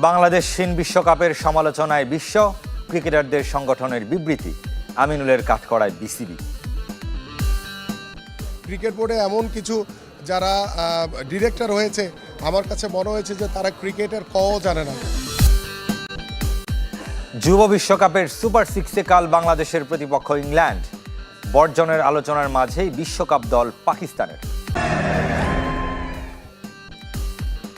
বাংলাদেশহীন বিশ্বকাপের সমালোচনায় বিশ্ব, ক্রিকেটারদের সংগঠনের বিবৃতি, আমিনুলের কাঠগড়ায় বিসিবি। ক্রিকেট বোর্ডে এমন কিছু যারা ডিরেক্টর হয়েছে, আমার কাছে মনে হয়েছে যে তারা ক্রিকেটের কও জানে না। যুব বিশ্বকাপের সুপার সিক্সে কাল বাংলাদেশের প্রতিপক্ষ ইংল্যান্ড। বর্জনের আলোচনার মাঝেই বিশ্বকাপ দল পাকিস্তানের।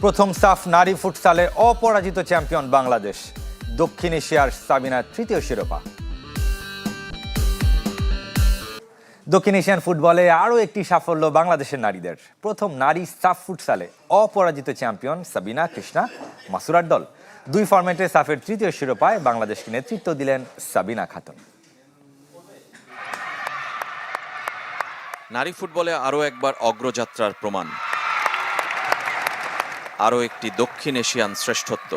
প্রথম সাফ নারী ফুটসালে অপরাজিত চ্যাম্পিয়ন বাংলাদেশ। দক্ষিণ এশিয়ার সাবিনার তৃতীয় শিরোপা। দক্ষিণ এশিয়ান ফুটবলে আরও একটি সাফল্য বাংলাদেশের নারীদের। প্রথম নারী সাফ ফুটসালে অপরাজিত চ্যাম্পিয়ন সাবিনা কৃষ্ণা মাসুরার দল। 2 ফরম্যাটে সাফের তৃতীয় শিরোপায় বাংলাদেশকে নেতৃত্ব দিলেন সাবিনা খাতুন। নারী ফুটবলে আরও একবার অগ্রযাত্রার প্রমাণ, আরও একটি দক্ষিণ এশিয়ান শ্রেষ্ঠত্ব।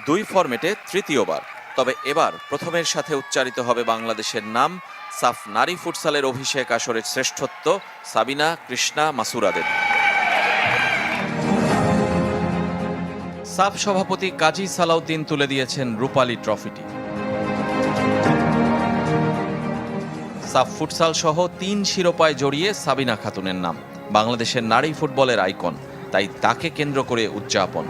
2 ফরম্যাটে তৃতীয়বার। তবে এবার প্রথমের সাথে উচ্চারিত হবে বাংলাদেশের নাম। সাফ নারী ফুটসালের অভিষেক আসরের শ্রেষ্ঠত্ব সাবিনা কৃষ্ণা মাসুরাদের। সাফ সভাপতি কাজী সালাউদ্দিন তুলে দিয়েছেন রূপালী ট্রফিটি। সাফ ফুটসাল সহ 3 শিরোপায় জড়িয়ে সাবিনা খাতুনের নাম। বাংলাদেশের নারী ফুটবলের আইকন, তাই তাকে কেন্দ্র করে উদযাপন।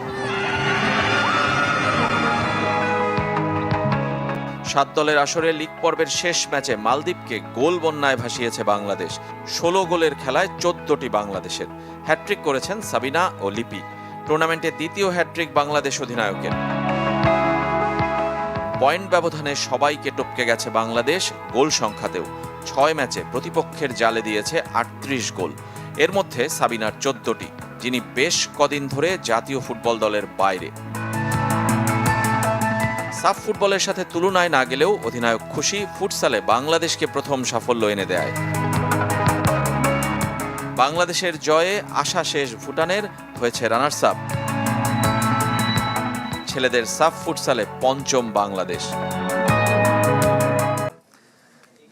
7 দলের আসরে লিগ পর্বের শেষ ম্যাচে মালদ্বীপকে গোল বন্যায় ভাসিয়েছে বাংলাদেশ। 16 গোলের খেলায় 14টি বাংলাদেশের। হ্যাট্রিক করেছেন সাবিনা ও লিপি। টুর্নামেন্টে দ্বিতীয় হ্যাট্রিক বাংলাদেশ অধিনায়কের। পয়েন্ট ব্যবধানে সবাইকে টপকে গেছে বাংলাদেশ গোল সংখ্যাতেও। 6 ম্যাচে প্রতিপক্ষের জালে দিয়েছে 38 গোল। এর মধ্যে সাবিনার 14টি, যিনি বেশ কদিন ধরে জাতীয় ফুটবল দলের বাইরে। সাফ ফুটবলের সাথে তুলনায় না গেলেও অধিনায়ক খুশি, ফুটসালে বাংলাদেশকে প্রথম সাফল্য এনে দেয়। বাংলাদেশের জয়ে আশা শেষ ভুটানের, হয়েছে রানার্স আপ। ছেলেদের সাফ ফুটসালে 5ম বাংলাদেশ।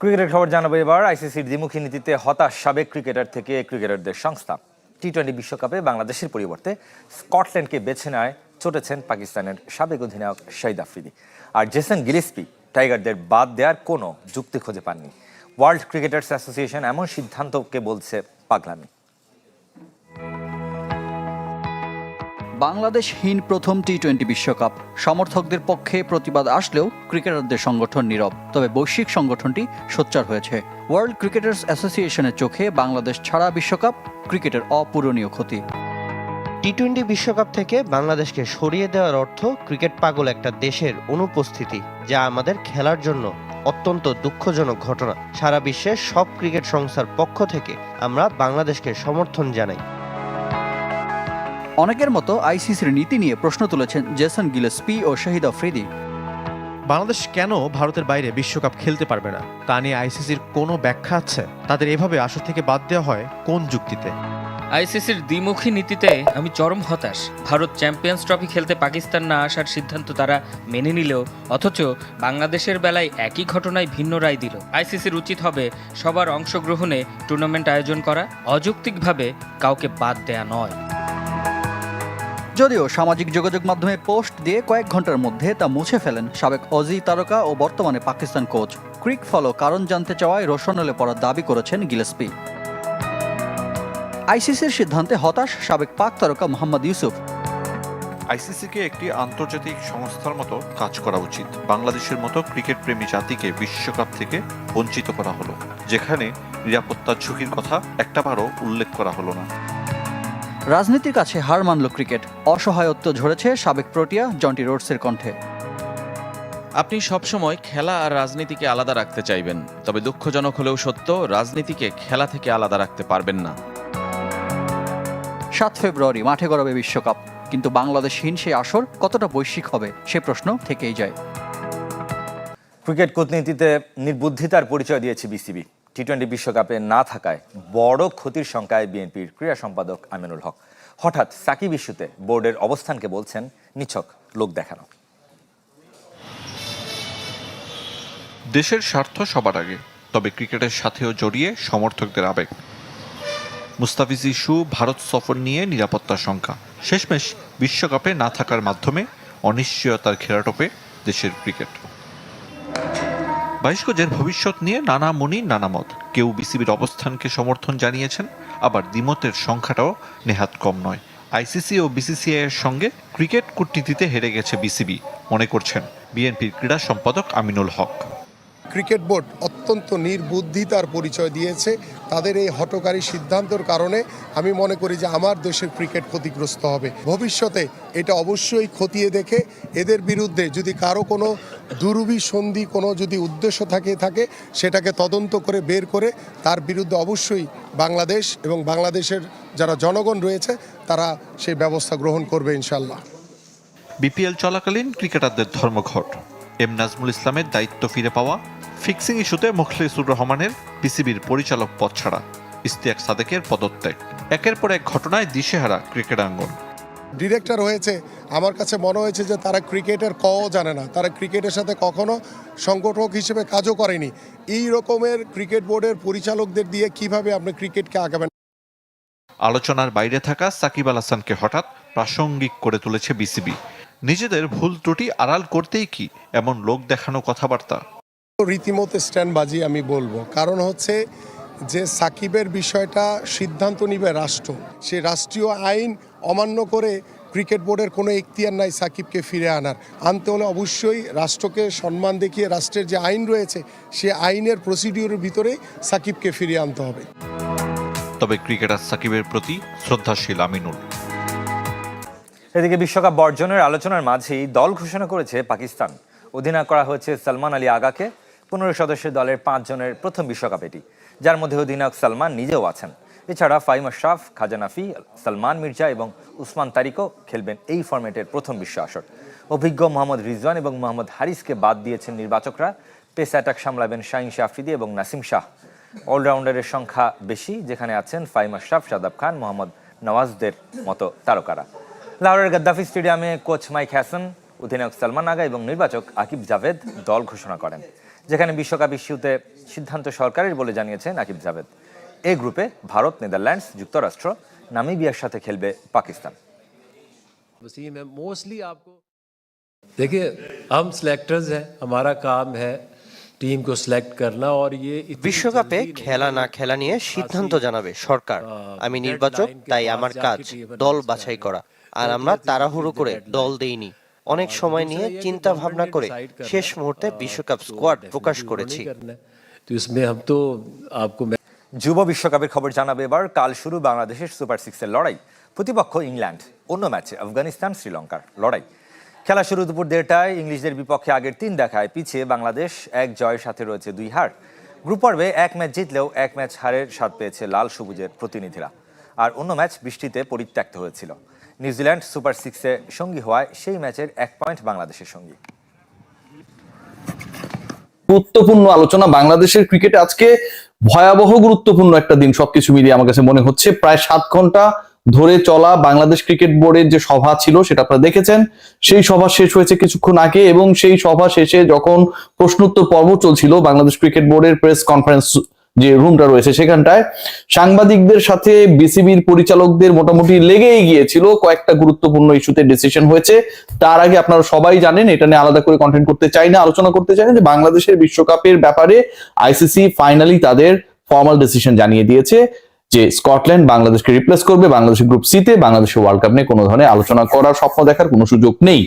ক্রিকেটের খবর জানাবো এবার। আইসিসির দ্বিমুখী নীতিতে হতাশ সাবেক ক্রিকেটার থেকে ক্রিকেটারদের সংস্থা। টি-20 বিশ্বকাপে বাংলাদেশের পরিবর্তে স্কটল্যান্ডকে বেছে নেয় চটেছেন পাকিস্তানের সাবেক অধিনায়ক শহীদ আফ্রিদি। আর জেসন গিলেস্পি টাইগারদের বাদ দেওয়ার কোনো যুক্তি খুঁজে পাননি। ওয়ার্ল্ড ক্রিকেটার্স অ্যাসোসিয়েশন এমন সিদ্ধান্তকে বলছে পাগলামি। বাংলাদেশহীন প্রথম টি-20 বিশ্বকাপ। সমর্থকদের পক্ষে প্রতিবাদ আসলেও ক্রিকেটারদের সংগঠন নীরব। তবে বৈশ্বিক সংগঠনটি সোচ্চার হয়েছে। ওয়ার্ল্ড ক্রিকেটার্স অ্যাসোসিয়েশনের চোখে বাংলাদেশ ছাড়া বিশ্বকাপ ক্রিকেটের অপূরণীয় ক্ষতি। টি-20 বিশ্বকাপ থেকে বাংলাদেশকে সরিয়ে দেওয়ার অর্থ ক্রিকেট পাগল একটা দেশের অনুপস্থিতি, যা আমাদের খেলার জন্য অত্যন্ত দুঃখজনক ঘটনা। সারা বিশ্বের সব ক্রিকেট সংস্থার পক্ষ থেকে আমরা বাংলাদেশকে সমর্থন জানাই। অনেকের মতো আইসিসির নীতি নিয়ে প্রশ্ন তুলেছেন জেসন গিলেস্পি ও শহীদ আফ্রিদি। বাংলাদেশ কেন ভারতের বাইরে বিশ্বকাপ খেলতে পারবে না তা নিয়ে আইসিসির কোনো ব্যাখ্যা আছে? তাদের এভাবে আসর থেকে বাদ দেওয়া হয় কোন যুক্তিতে? আইসিসির দ্বিমুখী নীতিতে আমি চরম হতাশ। ভারত চ্যাম্পিয়ন্স ট্রফি খেলতে পাকিস্তান না আসার সিদ্ধান্ত তারা মেনে নিলেও অথচ বাংলাদেশের বেলায় একই ঘটনায় ভিন্ন রায় দিল। আইসিসির উচিত হবে সবার অংশগ্রহণে টুর্নামেন্ট আয়োজন করা, অযৌক্তিকভাবে কাউকে বাদ দেয়া নয়। যদিও সামাজিক যোগাযোগ মাধ্যমে পোস্ট দিয়ে কয়েক ঘন্টার মধ্যে তা মুছে ফেলেন সাবেক অজি তারকা ও বর্তমানে পাকিস্তান কোচ। ক্রিক ফলো কারণ জানতে চাওয়ায় রোশনলে পড়ার দাবি করেছেন গিলেস্পি। আইসিসির সিদ্ধান্তে হতাশ সাবেক পাক তারকা মোহাম্মদ ইউসুফ। আইসিসিকে একটি আন্তর্জাতিক সংস্থার মতো কাজ করা উচিত। বাংলাদেশের মতো ক্রিকেট প্রেমী জাতিকে বিশ্বকাপ থেকে বঞ্চিত করা হলো, যেখানে নিরাপত্তার ঝুঁকির কথা একটাবারও উল্লেখ করা হলো না। রাজনীতির কাছে হার মানল ক্রিকেট, অসহায়ত্ব ঝরেছে সাবেক প্রোটিয়া জন্টি রোডসের কণ্ঠে। আপনি সবসময় খেলা আর রাজনীতিকে আলাদা রাখতে চাইবেন, তবে দুঃখজনক হলেও সত্য, রাজনীতিকে খেলা থেকে আলাদা রাখতে পারবেন না। 7 ফেব্রুয়ারি মাঠে গড়াবে বিশ্বকাপ, কিন্তু বাংলাদেশহীন সেই আসর কতটা বৈশ্বিক হবে সে প্রশ্ন থেকেই যায়। ক্রিকেট কূটনীতিতে নির্বুদ্ধিতার পরিচয় দিয়েছে বিসিবি। টি-20 বিশ্বকাপে না থাকায় বড় ক্ষতির শঙ্কায় বিএনপির ক্রীড়া সম্পাদক আমিনুল হক। হঠাৎ সাকিব ইস্যুতে বোর্ডের অবস্থানকে বলছেন নিছক লোক দেখানো। দেশের স্বার্থ সবার আগে, তবে ক্রিকেটের সাথেও জড়িয়ে সমর্থকদের আবেগ। মুস্তাফিজ ইস্যু, ভারত সফর নিয়ে নিরাপত্তার শঙ্কা, শেষমেশ বিশ্বকাপে না থাকার মাধ্যমে অনিশ্চয়তার ঘেরাটোপে দেশের ক্রিকেট। 22 গজের ভবিষ্যৎ নিয়ে নানা মনি নানা মত। কেউ বিসিবির অবস্থানকে সমর্থন জানিয়েছেন, আবার দ্বিমতের সংখ্যাটাও নেহাত কম নয়। আইসিসি ও বিসিসিআই এর সঙ্গে ক্রিকেট কূটনীতিতে হেরে গেছে বিসিবি মনে করছেন বিএনপির ক্রীড়া সম্পাদক আমিনুল হক। ক্রিকেট বোর্ড অত্যন্ত নির্বুদ্ধিতার পরিচয় দিয়েছে। তাদের এই হঠকারী সিদ্ধান্তের কারণে আমি মনে করি যে আমার দেশের ক্রিকেট ক্ষতিগ্রস্ত হবে। ভবিষ্যতে এটা অবশ্যই খতিয়ে দেখে এদের বিরুদ্ধে যদি কারো কোনো দুরভিসন্ধি কোনো যদি উদ্দেশ্য থাকে সেটাকে তদন্ত করে বের করে তার বিরুদ্ধে অবশ্যই বাংলাদেশ এবং বাংলাদেশের যারা জনগণ রয়েছে তারা সেই ব্যবস্থা গ্রহণ করবে ইনশাল্লাহ। বিপিএল চলাকালীন ক্রিকেটারদের ধর্মঘট, এম নাজমুল ইসলামের দায়িত্ব ফিরে পাওয়া, ফিক্সিং ইস্যুতে মুখলেসুর রহমানের বিসিবির পরিচালক পদ ছাড়া, ইশতিয়াক সাদেকের পদত্যাগ, একের পর এক ঘটনায় দিশেহারা ক্রিকেটাঙ্গন। ডিরেক্টর হয়েছে, আমার কাছে মনে হয়েছে যে তারা ক্রিকেটের কও জানে না, তারা ক্রিকেটের সাথে কখনো সংগঠক হিসেবে কাজও করেনি। এই রকমের ক্রিকেট বোর্ডের পরিচালকদের দিয়ে কিভাবে আপনি ক্রিকেটকে আগাবেন? আলোচনার বাইরে থাকা সাকিব আল হাসানকে হঠাৎ প্রাসঙ্গিক করে তুলেছে বিসিবি। নিজেদের ভুল ত্রুটি আড়াল করতেই কি এমন লোক দেখানো কথাবার্তা? রীতিমতো স্ট্যান্ডবাজি আমি বলবো, কারণ হচ্ছে যে সাকিবের বিষয়টা সিদ্ধান্ত নিবে রাষ্ট্র। সে রাষ্ট্রীয় আইন অমান্য করে ক্রিকেট বোর্ডের কোনো এখতিয়ার নাই সাকিবকে ফিরে আনতে হলে অবশ্যই রাষ্ট্রকে সম্মান দেখিয়ে রাষ্ট্রের যে আইন রয়েছে সে আইনের প্রসিডিউরের ভিতরেই সাকিবকে ফিরিয়ে আনতে হবে। তবে ক্রিকেটার সাকিবের প্রতি শ্রদ্ধাশীল আমিনুল। এদিকে বিশ্বকাপ বর্জনের আলোচনার মাঝেই দল ঘোষণা করেছে পাকিস্তান। অধিনায়ক করা হয়েছে সালমান আলী আগাকে। 15 সদস্যের দলের 5 জনের প্রথম বিশ্বকাপ এটি, যার মধ্যে অধিনায়ক সালমান নিজেও আছেন। এছাড়া ফাহিম আশরাফ, খাজা নাফি, সালমান মির্জা এবং উসমান তারিকও খেলবেন এই ফরম্যাটের প্রথম বিশ্ব আসর। অভিজ্ঞ মোহাম্মদ রিজওয়ান এবং মোহাম্মদ হারিসকে বাদ দিয়েছেন নির্বাচকরা। পেস অ্যাটাক সামলাবেন শাহিন আফ্রিদি এবং নাসিম শাহ। অলরাউন্ডারের সংখ্যা বেশি, যেখানে আছেন ফাহিম আশরাফ, শাদাব খান, মোহাম্মদ নওয়াজদের মতো তারকারা। লাহোরের গাদ্দাফি স্টেডিয়ামে কোচ মাইক হ্যাসন, অধিনায়ক সালমান আগা এবং নির্বাচক আকিব জাভেদ দল ঘোষণা করেন, যেখানে বিশ্বকাপ ইস্যুতে সিদ্ধান্ত সরকারের বলে জানিয়েছেন আকিব জাভেদ। এই গ্রুপে ভারত, নেদারল্যান্ডস, যুক্তরাষ্ট্র, নামিবিয়ার সাথে খেলবে পাকিস্তান। देखिए हम सिलेक्टर्स हैं, हमारा काम है टीम को सिलेक्ट करना और ये বিশ্বকাপে খেলা না খেলা নিয়ে সিদ্ধান্ত জানাবে সরকার। আমি নির্বাচক, তাই আমার কাজ দল বাছাই করা, আর আমরা তাড়াহুড়ো করে দল দেইনি। অনেক সময় নিয়ে চিন্তা ভাবনা করে শেষ মুহূর্তে বিশ্বকাপ স্কোয়াড প্রকাশ করেছি। যুব বিশ্বকাপের খবর জানাবে এবার। কাল শুরু বাংলাদেশের সুপার 6-এর লড়াই। প্রতিপক্ষ ইংল্যান্ড। অন্য ম্যাচে আফগানিস্তান শ্রীলঙ্কার লড়াই। খেলা শুরু দুপুর 1:30টায়। ইংলিশদের বিপক্ষে আগের 3 দেখায় পিছিয়ে বাংলাদেশ 1 জয়ের সাথে রয়েছে 2 হার। গ্রুপ পর্বে 1 ম্যাচ জিতলেও 1 ম্যাচ হারের স্বাদ পেয়েছে লাল সবুজের প্রতিনিধিরা। আর অন্য ম্যাচ বৃষ্টিতে পরিত্যক্ত হয়েছিল। নিউজিল্যান্ড সুপার 6-এ সঙ্গী হওয়ায় সেই ম্যাচের 1 পয়েন্ট বাংলাদেশের সঙ্গী। গুরুত্বপূর্ণ আলোচনা বাংলাদেশের ক্রিকেটে আজকে ভয়াবহ গুরুত্বপূর্ণ একটা দিন। সবকিছু মিলিয়ে আমার কাছে মনে হচ্ছে প্রায় 7 ঘন্টা ধরে চলা বাংলাদেশ ক্রিকেট বোর্ডের যে সভা ছিল সেটা আপনারা দেখেছেন। সেই সভা শেষ হয়েছে কিছুক্ষণ আগে, এবং সেই সভা শেষে যখন প্রশ্নোত্তর পর্ব চলছিল বাংলাদেশ ক্রিকেট বোর্ডের প্রেস কনফারেন্স যে রুমটা রয়েছে সেখানটায় সাংবাদিকদের সাথে বিসিবির পরিচালকদের মোটামুটি লেগেই গিয়েছিল। কয়েকটা গুরুত্বপূর্ণ ইস্যুতে ডিসিশন হয়েছে। তার আগে আপনারা সবাই জানেন, এটা নিয়ে আলাদা করে কন্টেন্ট করতে চাই না, আলোচনা করতে চাই না, যে বাংলাদেশের বিশ্বকাপের ব্যাপারে আইসিসি ফাইনালি তাদের ফর্মাল ডিসিশন জানিয়ে দিয়েছে যে স্কটল্যান্ড বাংলাদেশকে রিপ্লেস করবে। বাংলাদেশের গ্রুপ সিতে বাংলাদেশের ওয়ার্ল্ড কাপ নিয়ে কোনো ধরনের আলোচনা করার, স্বপ্ন দেখার কোনো সুযোগ নেই।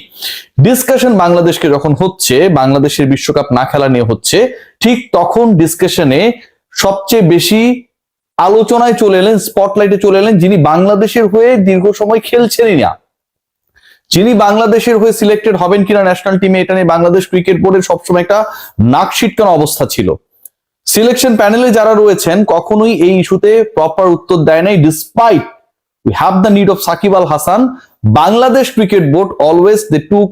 ডিসকাশন বাংলাদেশকে যখন হচ্ছে, বাংলাদেশের বিশ্বকাপ না খেলা নিয়ে হচ্ছে, ঠিক তখন ডিসকাশনে সবচেয়ে বেশি আলোচনায় চলে এলেন, স্পটলাইটে চলে এলেন যিনি বাংলাদেশের হয়ে দীর্ঘ সময় খেলছেনই না, যিনি বাংলাদেশের হয়ে সিলেক্টেড হবেন কিনা ন্যাশনাল টিমে, এটা নিয়ে বাংলাদেশ ক্রিকেট বোর্ডের সবসময় একটা নাক ছিটকানো অবস্থা ছিল। সিলেকশন প্যানেলে যারা রয়েছেন কখনোই এই ইস্যুতে প্রপার উত্তর দেয় নাই। Despite we have the need of Shakib Al Hasan, Bangladesh cricket board always they took